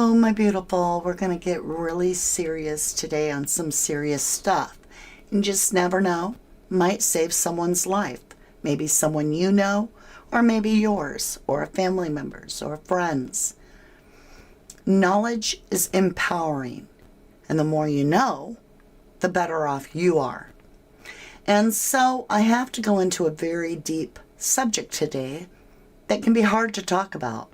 Hello, my beautiful. We're going to get really serious today on some serious stuff. And just never know, might save someone's life. Maybe someone you know, or maybe yours, or a family member's, or friends. Knowledge is empowering. And the more you know, the better off you are. And so I have to go into a very deep subject today that can be hard to talk about.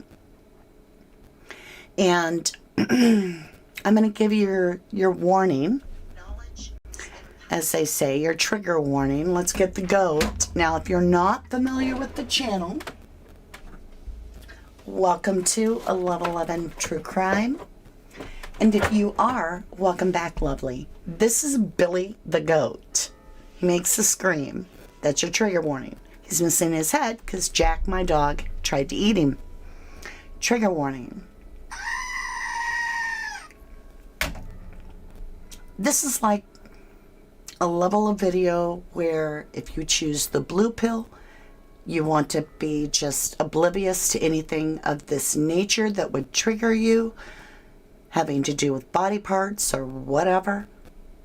And I'm going to give you your warning, as they say, your trigger warning. Let's get the goat. Now, if you're not familiar with the channel, welcome to a Level 11 True Crime. And if you are, welcome back, lovely. This is Billy the Goat. He makes a scream. That's your trigger warning. He's missing his head because Jack, my dog, tried to eat him. Trigger warning. This is like a level of video where if you choose the blue pill, you want to be just oblivious to anything of this nature that would trigger you, having to do with body parts or whatever.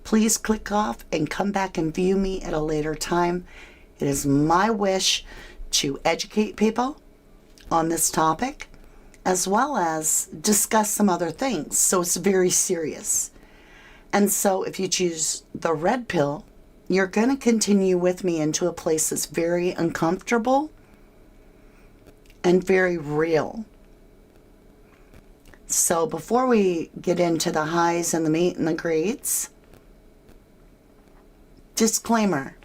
Please click off and come back and view me at a later time. It is my wish to educate people on this topic, as well as discuss some other things. So it's very serious. And so if you choose the red pill, you're going to continue with me into a place that's very uncomfortable and very real. So before we get into the highs and the meat and the greats, disclaimer.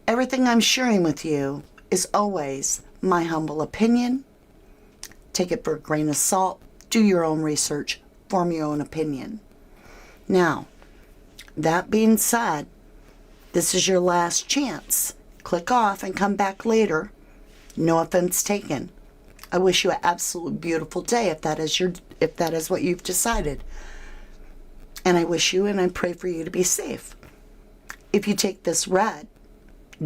Everything I'm sharing with you is always my humble opinion. Take it for a grain of salt. Do your own research. Form your own opinion. Now, that being said, this is your last chance. Click off and come back later. No offense taken. I wish you an absolutely beautiful day if that is what you've decided. And I wish you and I pray for you to be safe. If you take this red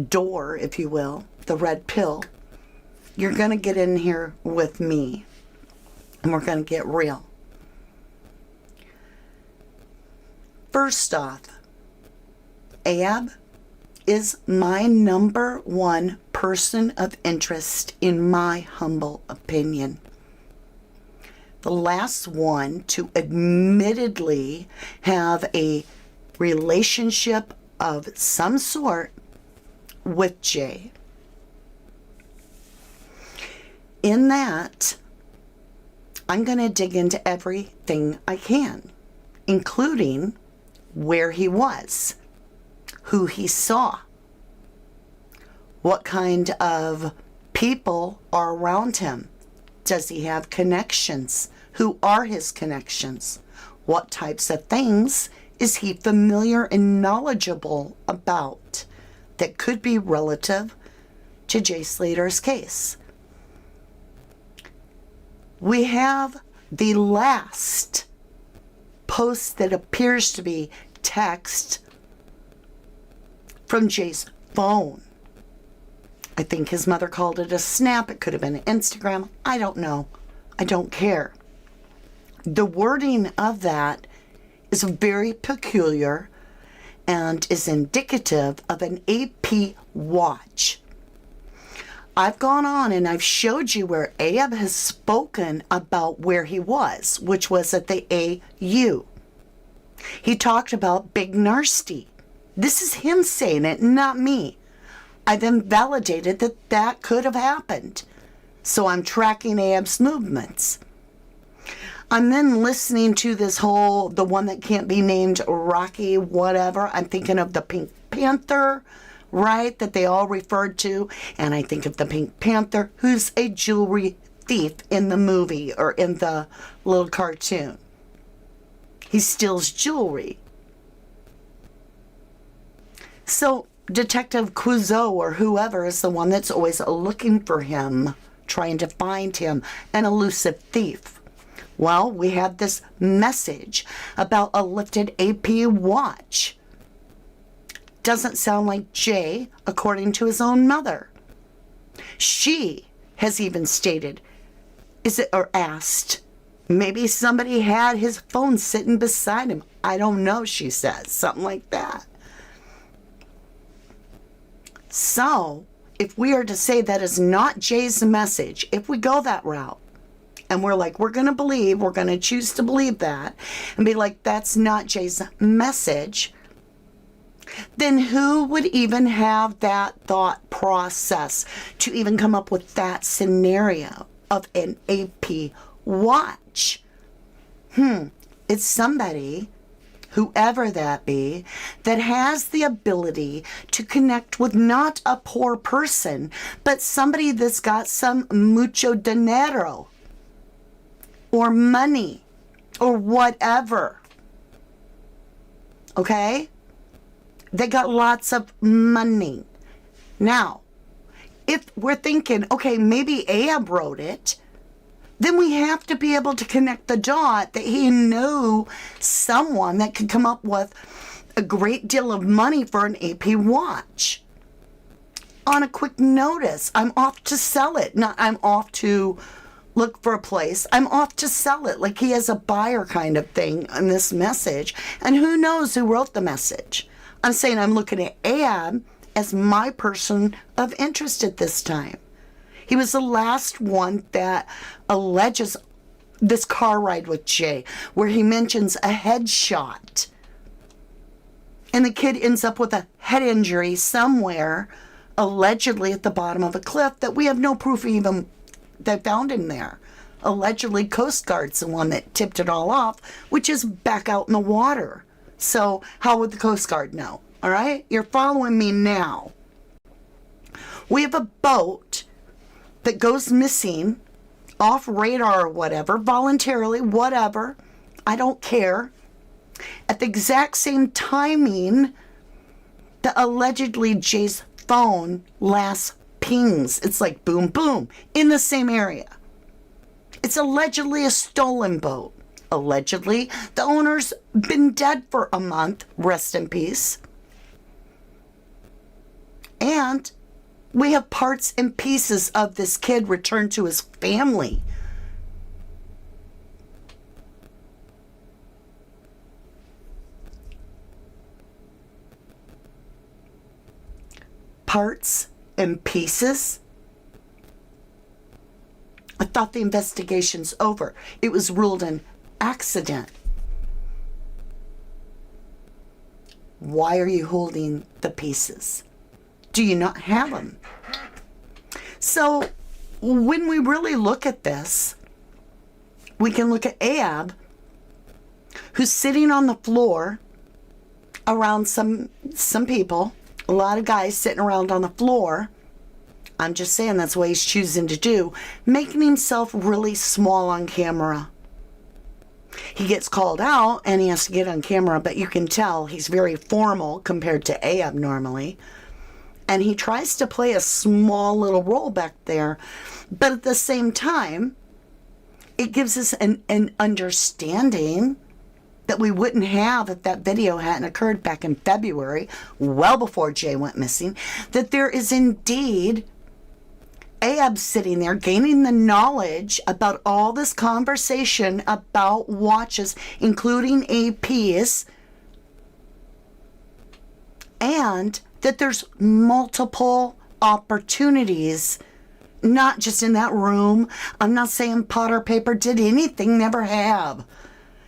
door, if you will, the red pill, you're going to get in here with me. And we're going to get real. First off, Ahab is my number one person of interest in my humble opinion. The last one to admittedly have a relationship of some sort with Jay. In that, I'm going to dig into everything I can, including where he was, who he saw, what kind of people are around him. Does he have connections? Who are his connections? What types of things is he familiar and knowledgeable about that could be relative to Jay Slater's case? We have the last post that appears to be text from Jay's phone. I think his mother called it a snap. It could have been an Instagram. I don't know. I don't care. The wording of that is very peculiar and is indicative of an AP watch. I've gone on and I've showed you where Ahab has spoken about where he was, which was at the AU. He talked about Big Nasty. This is him saying it, not me. I then validated that that could have happened. So I'm tracking Ahab's movements. I'm then listening to this whole, the one that can't be named, Rocky, whatever. I'm thinking of the Pink Panther, right, that they all referred to. And I think of the Pink Panther, who's a jewelry thief in the movie or in the little cartoon. He steals jewelry. So Detective Clouseau or whoever is the one that's always looking for him, trying to find him, an elusive thief. Well, we had this message about a lifted AP watch. Doesn't sound like Jay, according to his own mother. She has even stated, or asked, Maybe somebody had his phone sitting beside him. I don't know, she says. Something like that. So, if we are to say that is not Jay's message, if we go that route, and we're like, we're going to choose to believe that, and be like, that's not Jay's message, then who would even have that thought process to even come up with that scenario of an AP watch? It's somebody, whoever that be, that has the ability to connect with not a poor person, but somebody that's got some mucho dinero or money or whatever. Okay? They got lots of money. Now, if we're thinking, okay, maybe Ahab wrote it, then we have to be able to connect the dot that he knew someone that could come up with a great deal of money for an AP watch. On a quick notice, I'm off to sell it. Not I'm off to look for a place. I'm off to sell it. Like he has a buyer kind of thing in this message. And who knows who wrote the message. I'm saying I'm looking at Ahab as my person of interest at this time. He was the last one that alleges this car ride with Jay, where he mentions a headshot. And the kid ends up with a head injury somewhere, allegedly at the bottom of a cliff that we have no proof even they found him there. Allegedly, Coast Guard's the one that tipped it all off, which is back out in the water. So how would the Coast Guard know? All right? You're following me now. We have a boat that goes missing, off radar or whatever, voluntarily, whatever. I don't care. At the exact same timing that allegedly Jay's phone last pings. It's like boom, boom, in the same area. It's allegedly a stolen boat. Allegedly, the owner's been dead for a month. Rest in peace. And we have parts and pieces of this kid returned to his family. Parts and pieces? I thought the investigation's over. It was ruled an accident. Why are you holding the pieces? Do you not have them? So when we really look at this, we can look at Ahab, who's sitting on the floor around some people, a lot of guys sitting around on the floor. I'm just saying that's what he's choosing to do, making himself really small on camera. He gets called out and he has to get on camera, but you can tell he's very formal compared to Ahab normally. And he tries to play a small little role back there. But at the same time, it gives us an understanding that we wouldn't have if that video hadn't occurred back in February, well before Jay went missing, that there is indeed Ahab sitting there gaining the knowledge about all this conversation about watches, including APs, and that there's multiple opportunities, not just in that room. I'm not saying Potter Paper did anything, never have.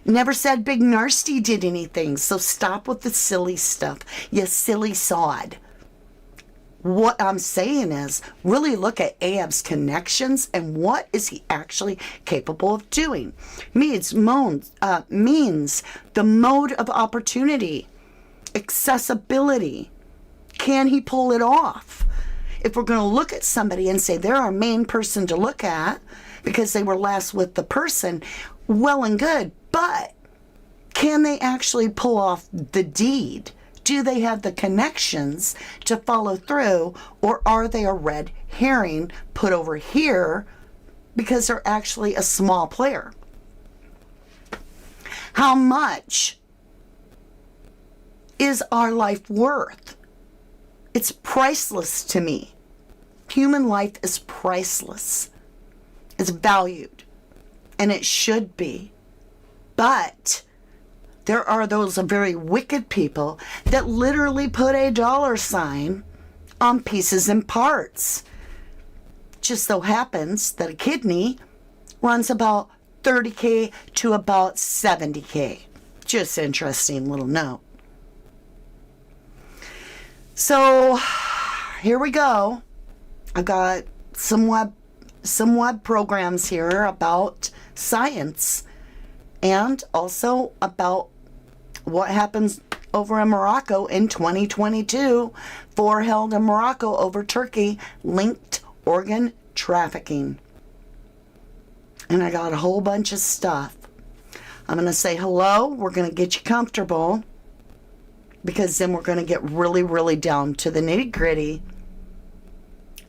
Never said Big Nasty did anything, so stop with the silly stuff, you silly sod. What I'm saying is, really look at Ahab's connections and what is he actually capable of doing. Means the mode of opportunity, accessibility. Can he pull it off? If we're going to look at somebody and say they're our main person to look at because they were last with the person, well and good, but can they actually pull off the deed? Do they have the connections to follow through, or are they a red herring put over here because they're actually a small player? How much is our life worth? It's priceless to me. Human life is priceless. It's valued. and it should be. But there are those very wicked people that literally put a $sign on pieces and parts. Just so happens that a kidney runs about $30K to about $70K. Just interesting little note. So here we go. I've got some web programs here about science and also about what happens over in Morocco in 2022 for held in Morocco over Turkey linked organ trafficking. And I got a whole bunch of stuff. I'm going to say hello. We're going to get you comfortable because then we're going to get really, really down to the nitty-gritty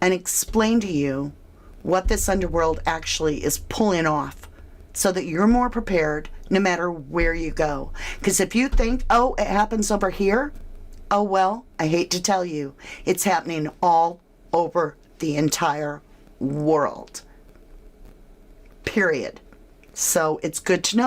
and explain to you what this underworld actually is pulling off so that you're more prepared no matter where you go. Because if you think, oh, it happens over here, oh, well, I hate to tell you, it's happening all over the entire world. Period. So it's good to know